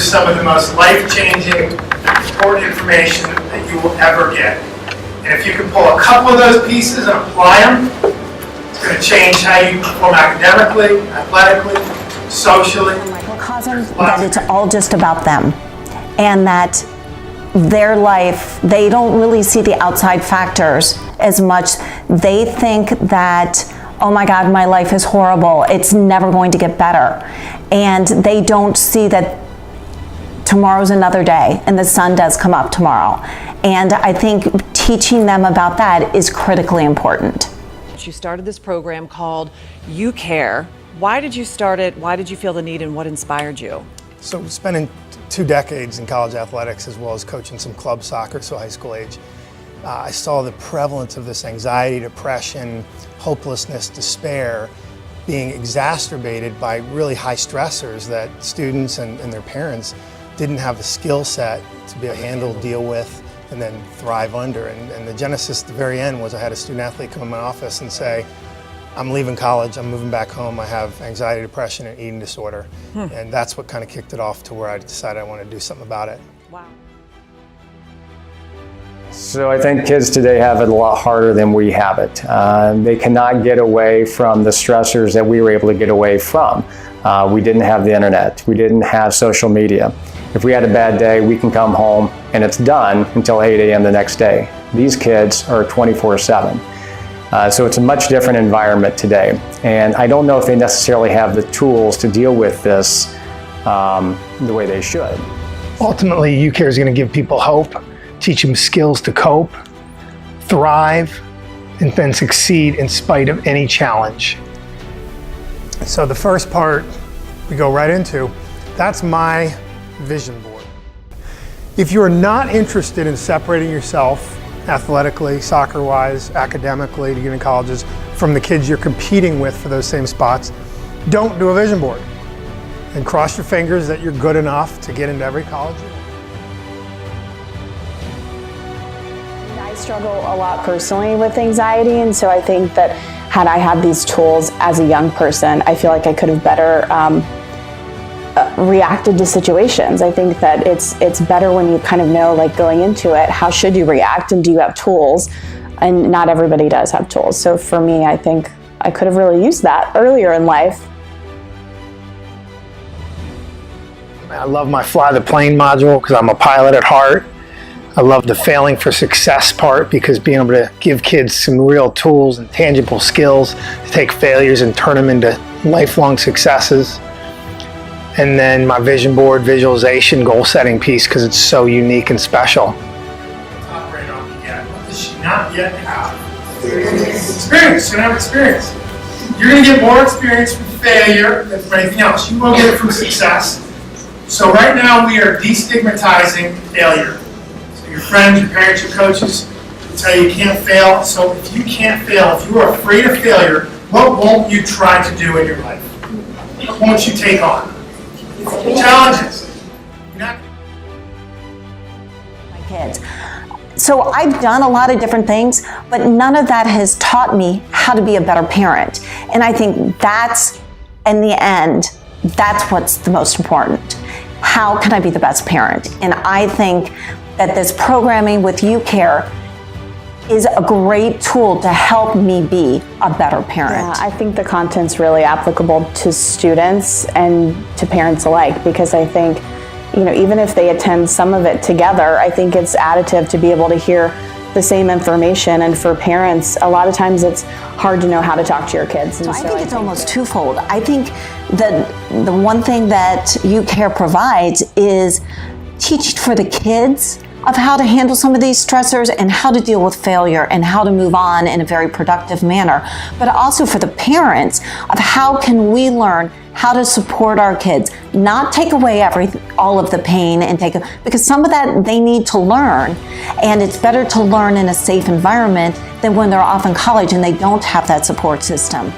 is some of the most life-changing, important information that you will ever get. And if you can pull a couple of those pieces and apply them, it's going to change how you perform academically, athletically, socially. Microcosm that it's all just about them, and that their life, they don't really see the outside factors as much. They think that, oh my God, my life is horrible, it's never going to get better. And they don't see that tomorrow's another day and the sun does come up tomorrow. And I think teaching them about that is critically important. You started this program called UCARE. Why did you start it? Why did you feel the need, and what inspired you? So spending 2 decades in college athletics as well as coaching some club soccer, so high school age, I saw the prevalence of this anxiety, depression, hopelessness, despair being exacerbated by really high stressors that students and their parents didn't have the skill set to be able to handle, deal with, and then thrive under. And the genesis at the very end was I had a student athlete come in my office and say, I'm leaving college, I'm moving back home, I have anxiety, depression, and eating disorder. And that's what kind of kicked it off to where I decided I wanted to do something about it. Wow. So I think kids today have it a lot harder than we have it. They cannot get away from the stressors that we were able to get away from. We didn't have the internet, we didn't have social media. If we had a bad day, we can come home and it's done until 8 a.m. the next day. These kids are 24/7. So it's a much different environment today. And I don't know if they necessarily have the tools to deal with this the way they should. Ultimately, UCARE is going to give people hope, teach them skills to cope, thrive, and then succeed in spite of any challenge. So the first part we go right into, that's my vision board. If you're not interested in separating yourself athletically, soccer-wise, academically, to get in colleges, from the kids you're competing with for those same spots, don't do a vision board. And cross your fingers that you're good enough to get into every college. I struggle a lot personally with anxiety, and so I think that had I had these tools as a young person, I feel like I could have better reacted to situations. I think that it's better when you kind of know, like going into it, how should you react, and do you have tools? And not everybody does have tools. So for me, I think I could have really used that earlier in life. I love my fly the plane module because I'm a pilot at heart. I love the failing for success part because being able to give kids some real tools and tangible skills to take failures and turn them into lifelong successes. And then my vision board, visualization, goal setting piece because it's so unique and special. Top grade on me yet. What does she not yet have? Experience. She's going to have experience. You're going to get more experience from failure than from anything else. You will get it from success. So right now we are destigmatizing failure. So your friends, your parents, your coaches will tell you can't fail. So if you can't fail, if you are afraid of failure, what won't you try to do in your life? What won't you take on? Challenges. My kids. So I've done a lot of different things, but none of that has taught me how to be a better parent. And I think that's, in the end, that's what's the most important. How can I be the best parent? And I think that this programming with UCARE is a great tool to help me be a better parent. Yeah, I think the content's really applicable to students and to parents alike, because I think, even if they attend some of it together, I think it's additive to be able to hear the same information. And for parents, a lot of times it's hard to know how to talk to your kids. And so I think it's almost twofold. I think that the one thing that UCARE provides is teaching for the kids of how to handle some of these stressors and how to deal with failure and how to move on in a very productive manner, but also for the parents of how can we learn how to support our kids, not take away all of the pain and because some of that they need to learn, and it's better to learn in a safe environment than when they're off in college and they don't have that support system.